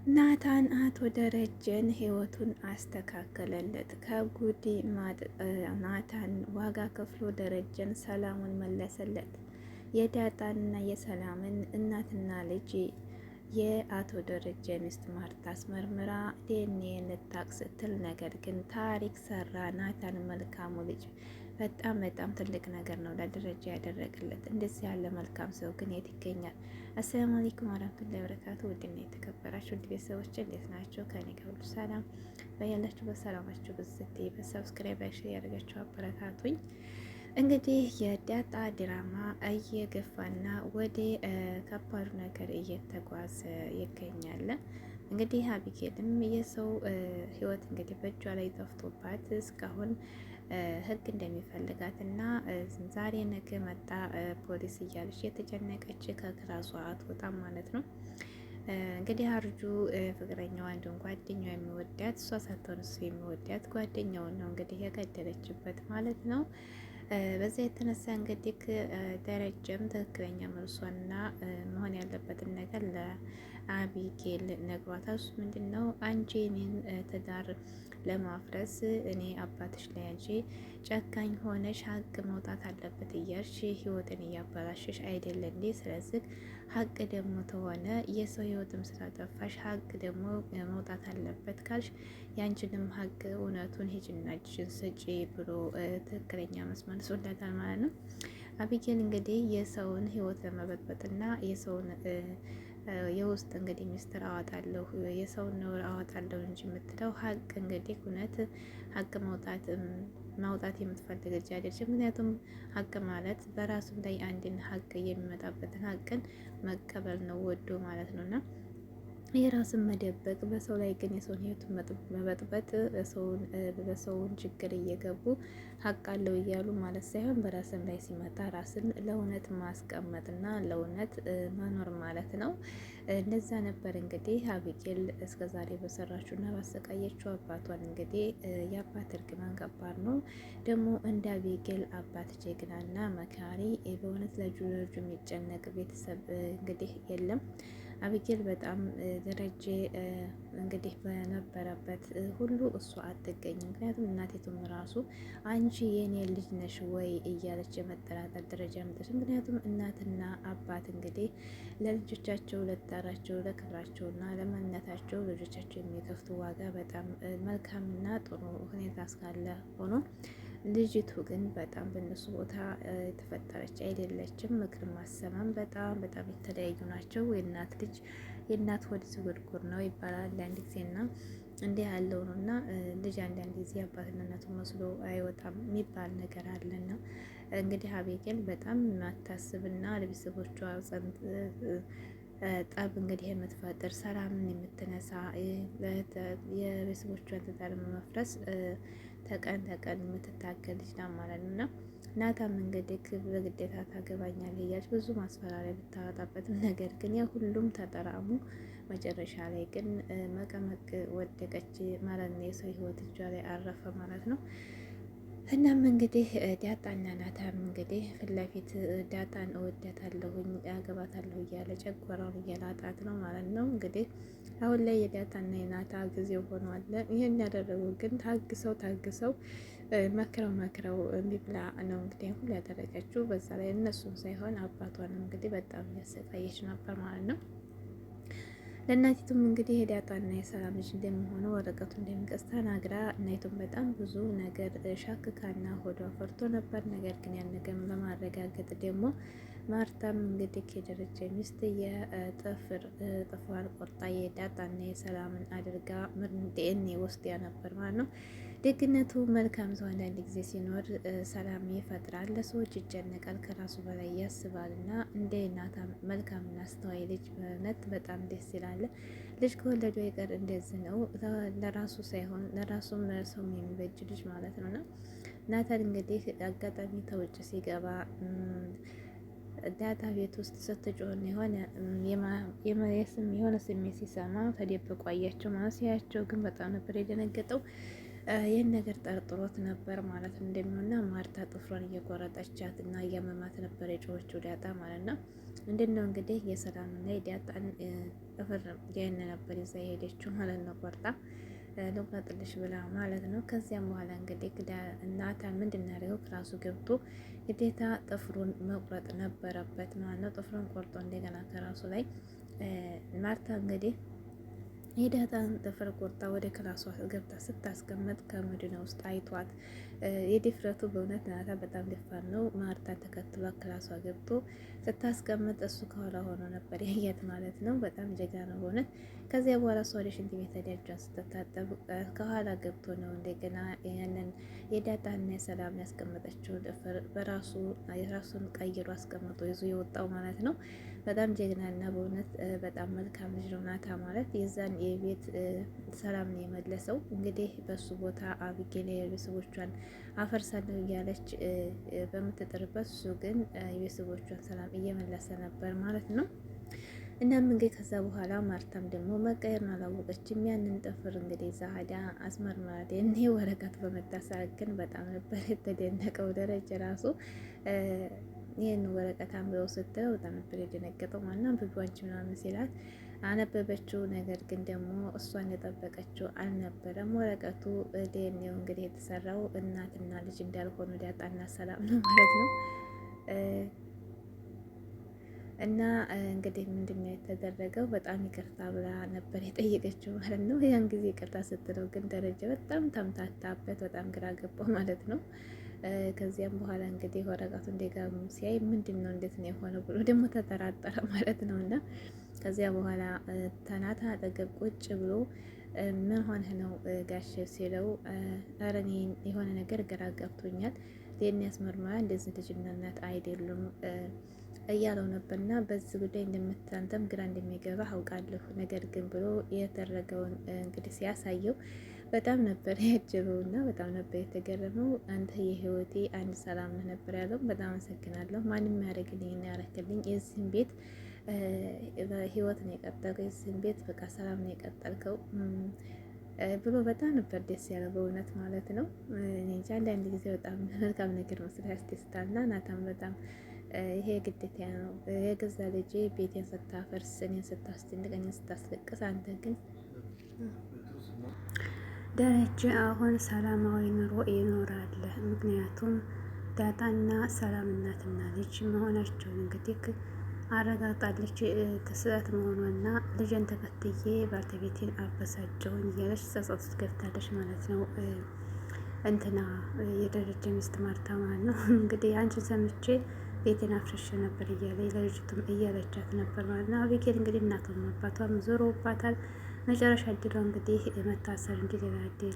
ናታን አቶ ደረጀን ህይወቱን አስተካከለለት። ከጉዲ ናታን ዋጋ ከፍሎ ደረጀን ሰላሙን መለሰለት። የዳጣንና የሰላምን እናትና ልጅ የአቶ ደረጀ ሚስት ማርታ አስመርምራ ዲኤንኤ ልታቅ ስትል ነገር ግን ታሪክ ሰራ። ናታን መልካሙ ልጅ በጣም በጣም ትልቅ ነገር ነው ለደረጃ ያደረገለት። እንደዚህ ያለ መልካም ሰው ግን የት ይገኛል? አሰላሙ አለይኩም ወራህመቱላሂ ወበረካቱ። ውድና የተከበራችሁ ውድ ቤተሰቦች እንዴት ናቸው? ከኔ ጋር ሁሉ ሰላም። በያላችሁ በሰላማችሁ ብዝት በሰብስክራይብ ሼር ያደርጋችሁ አበረታቱኝ። እንግዲህ የዳጣ ድራማ እየገፋና ወደ ከባዱ ነገር እየተጓዘ ይገኛል። እንግዲህ አቢጌልም የሰው ህይወት እንግዲህ በእጇ ላይ ጠፍቶባት እስካሁን ህግ እንደሚፈልጋት እና ዛሬ ነገ መጣ ፖሊስ እያለች የተጨነቀች ከክላሷ አትወጣም ማለት ነው። እንግዲህ አርጁ ፍቅረኛዋ እንዲሁም ጓደኛዋ የሚወዳት እሷ ሳትሆን እሱ የሚወዳት ጓደኛውን ነው እንግዲህ የገደለችበት ማለት ነው። በዛ የተነሳ እንግዲህ ደረጀም ትክክለኛ መልሷና መሆን ያለበትን ነገር ለአቢጌል ነግሯታል። እሱ ምንድን ነው አንቺ እኔን ትዳር ለማፍረስ እኔ አባትሽ ላይ አንቺ ጨካኝ ሆነሽ ሀቅ መውጣት አለበት እያልሽ ህይወትን እያበላሽሽ አይደለ እንዴ? ስለዚህ ሀቅ ደግሞ ተሆነ የሰው ህይወትም ስላጠፋሽ ሀቅ ደግሞ መውጣት አለበት ካልሽ ያንቺንም ሀቅ እውነቱን ሂጂና እጅሽን ስጪ ብሎ ትክክለኛ መስመር መልሶላታል ማለት ነው። አቢጌል እንግዲህ የሰውን ህይወት ለመበጥበጥና የሰውን የውስጥ እንግዲህ ሚስጥር አወጣለሁ የሰውን ነውር አወጣለሁ እንጂ የምትለው ሀቅ እንግዲህ እውነት ሀቅ ማውጣት የምትፈልግ ልጅ አይደለችም። ምክንያቱም ሀቅ ማለት በራሱም ላይ አንድን ሀቅ የሚመጣበትን ሀቅን መቀበል ነው ወዶ ማለት ነውና የራስን መደበቅ በሰው ላይ ግን የሰውን ህይወት መበጥበጥ በሰውን ችግር እየገቡ ሀቅ አለው እያሉ ማለት ሳይሆን በራስን ላይ ሲመጣ ራስን ለእውነት ማስቀመጥና ለእውነት መኖር ማለት ነው። እንደዛ ነበር እንግዲህ አቢጌል እስከዛሬ በሰራችውና ባሰቃየችው አባቷን። እንግዲህ የአባት እርግማን ከባድ ነው ደግሞ እንደ አቢጌል አባት ጀግናና መካሪ በእውነት ለጁ የሚጨነቅ ቤተሰብ እንግዲህ የለም። አቢጌል በጣም ደረጀ እንግዲህ በነበረበት ሁሉ እሷ አትገኝም። ምክንያቱም እናቴቱም ራሱ አንቺ የኔ ልጅ ነሽ ወይ እያለች የመጠራጠር ደረጃ መጠች። ምክንያቱም እናትና አባት እንግዲህ ለልጆቻቸው ለትዳራቸው ለክብራቸውና ለማንነታቸው ልጆቻቸው የሚከፍቱ ዋጋ በጣም መልካምና ጥሩ ሁኔታ እስካለ ሆኖ ልጅቱ ግን በጣም በእነሱ ቦታ የተፈጠረች አይደለችም። ምክር ማሰማም በጣም በጣም የተለያዩ ናቸው። የእናት ልጅ የእናት ሆድ ዝጉርጉር ነው ይባላል አንዳንድ ጊዜና እንዲህ ያለው ነው እና ልጅ አንዳንድ ጊዜ አባትነቱ መስሎ አይወጣም የሚባል ነገር አለና እንግዲህ አቢጌል በጣም የማታስብና ለቤተሰቦቿ ጠብ እንግዲህ የምትፈጥር ሰላምን የምትነሳ የቤተሰቦቿን ትዳር መፍረስ ተቀን ተቀን የምትታገል ልጅ ናት ማለት ነው። እና ናታም እንግዲህ በግዴታ ታገባኛለህ እያለች ብዙ ማስፈራሪያ ብታወጣበትም ነገር ግን ያ ሁሉም ተጠራሙ። መጨረሻ ላይ ግን መቀመቅ ወደቀች ማለት ነው። የሰው ህይወት እጇ ላይ አረፈ ማለት ነው። እናም እንግዲህ ዳጣና ናታም እንግዲህ ፊት ለፊት ዳጣን እወዳታለሁኝ አገባታለሁ እያለ ጨጓራውን እያላጣት ነው ማለት ነው። እንግዲህ አሁን ላይ የዳጣና የናታ ጊዜው ሆኗል። ይህን ያደረጉ ግን ታግሰው መክረው የሚብላ ነው እንግዲህ ሁሉ ያደረገችው። በዛ ላይ እነሱን ሳይሆን አባቷንም እንግዲህ በጣም እያሰቃየች ነበር ማለት ነው። ለእናቲቱም እንግዲህ የዳጣና የሰላም ልጅ እንደሚሆነው ወረቀቱ እንደሚቀስ ተናግራ እናይቱም በጣም ብዙ ነገር ሻክካና ሆዷ ፈርቶ ነበር። ነገር ግን ያን ነገር ለማረጋገጥ ደግሞ ማርታም እንግዲህ የደረጀ ሚስት ጥፍሯን ቆርጣ የዳጣና የሰላምን አድርጋ ዲኤንኤ ወስዳ ነበር ማለት ነው። ደግነቱ መልካም ሰው አንዳንድ ጊዜ ሲኖር ሰላም ይፈጥራል፣ ለሰዎች ይጨነቃል፣ ከራሱ በላይ ያስባል እና እንደ እናታ መልካምና አስተዋይ ልጅ በእውነት በጣም ደስ ይላል። ልጅ ከወለዱ አይቀር እንደዚህ ነው፣ ለራሱ ሳይሆን ለራሱም ለሰውም የሚበጅ ልጅ ማለት ነው። እና ናታን እንግዲህ አጋጣሚ ተውጭ ሲገባ ዳጣ ቤት ውስጥ ስትጮህ የሆነ ስሜት ሲሰማ ተደብቆ አያቸው ማለት ሲያቸው ግን በጣም ነበር የደነገጠው። ይህን ነገር ጠርጥሮት ነበር ማለት እንደሚሆንና ማርታ ጥፍሯን እየቆረጠቻት እና እያመማት ነበር የጮኸችው ዳጣ ማለት ነው። ምንድን ነው እንግዲህ የሰላምና የዳጣን ጥፍር ያን ነበር ይዛ የሄደችው ማለት ነው። ቆርጣ ልቁረጥልሽ ብላ ማለት ነው። ከዚያም በኋላ እንግዲህ ናታን ምንድን ያደርገው ክላሱ ገብቶ ግዴታ ጥፍሩን መቁረጥ ነበረበት ማለት ነው። ጥፍሩን ቆርጦ እንደገና ከራሱ ላይ ማርታ እንግዲህ የዳጣን ጥፍር ቆርጣ ወደ ክላሷ ገብታ ስታስቀመጥ ከመድና ውስጥ አይቷት የድፍረቱ በእውነት ናታ በጣም ደፋር ነው። ማርታን ተከትሏ ክላሷ ገብቶ ስታስቀምጥ እሱ ከኋላ ሆኖ ነበር ያያት ማለት ነው። በጣም ጀግና ነው በእውነት። ከዚያ በኋላ እሷ ወደ ሽንት ቤት ሄዳጇን ስትታጠብ ከኋላ ገብቶ ነው እንደገና ያንን የዳጣና የሰላም ያስቀመጠችውን ጥፍር የራሱን ቀይሮ አስቀምጦ ይዞ የወጣው ማለት ነው። በጣም ጀግናና በእውነት በጣም መልካም ልጅ ነው ናታ ማለት። የዛን የቤት ሰላም ነው የመለሰው። እንግዲህ በሱ ቦታ አቢጌል የቤተሰቦቿን አፈርሳለሁ እያለች በምትጥርበት እሱ ግን የቤተሰቦቿን ሰላም እየመለሰ ነበር ማለት ነው። እናም እንግዲህ ከዛ በኋላ ማርታም ደግሞ መቀየርን አላወቀችም። ያንን ጥፍር እንግዲህ ዛሃዳ አስመርማሪ እኔ ወረቀት በመታሰር ግን በጣም ነበር የተደነቀው ደረጃ ራሱ ይህን ወረቀት አንብበው ስትለው በጣም ነበር የደነገጠው። ማና አንብቤዋንች ምናምን ሲላት አነበበችው። ነገር ግን ደግሞ እሷ እንደጠበቀችው አልነበረም። ወረቀቱ ዲኤንኤው እንግዲህ የተሰራው እናትና ልጅ እንዳልሆኑ ዳጣና ሰላም ነው ማለት ነው። እና እንግዲህ ምንድነው የተደረገው? በጣም ይቅርታ ብላ ነበር የጠየቀችው ማለት ነው። ያን ጊዜ ይቅርታ ስትለው ግን ደረጃ በጣም ተምታታበት፣ በጣም ግራ ገባው ማለት ነው። ከዚያም በኋላ እንግዲህ ወረቀቱ እንደጋሙ ሲያይ ምንድን ነው እንዴት ነው የሆነው ብሎ ደግሞ ተጠራጠረ ማለት ነው። እና ከዚያ በኋላ ተናታ አጠገብ ቁጭ ብሎ ምን ሆነህ ነው ጋሽ ሲለው፣ ኧረ እኔ የሆነ ነገር ግራ ገብቶኛል፣ ዴን ያስመርመራ እንደዚህ ልጅና እናት አይደሉም እያለው ነበርና በዚህ ጉዳይ እንደምታንተም ግራ እንደሚገባ አውቃለሁ። ነገር ግን ብሎ የተደረገውን እንግዲህ ሲያሳየው በጣም ነበር ያጀበው እና በጣም ነበር የተገረመው። አንተ የህይወቴ አንድ ሰላም ነበር ያለው። በጣም አመሰግናለሁ። ማንም ያደርግልኝ እና ያረክልኝ የዚህን ቤት ህይወት ነው የቀጠልከው፣ የዚህን ቤት በቃ ሰላም ነው የቀጠልከው ብሎ በጣም ነበር ደስ ያለው በእውነት ማለት ነው። እንጃ አንዳንድ ጊዜ በጣም መልካም ነገር መስራት ያስደስታል። እና ናታም በጣም ይሄ ግዴታ ነው። የገዛ ልጄ ቤቴን ስታፈርስ፣ እኔን ስታስጨንቅ፣ እኔን ስታስለቅስ፣ አንተ ግን ደረጀ አሁን ሰላማዊ ኑሮ ይኖራል። ምክንያቱም ዳጣና ሰላም እናትና ልጅ መሆናቸውን እንግዲህ አረጋግጣለች። ክስረት መሆኗና ልጅን ተከትዬ ባለቤቴን አበሳጨውን እያለች ጸጸት ውስጥ ገብታለች ማለት ነው። እንትና የደረጀ ሚስት ማርታ ማለት ነው። እንግዲህ አንቺን ሰምቼ ቤቴን አፍርሼ ነበር እያለ ለልጅቱም እያለቻት ነበር ማለት ነው። አቢጌል እንግዲህ እናቷም አባቷም ዞሮባታል። መጨረሻ እድሏ እንግዲህ መታሰር እንጂ ሌላ እድል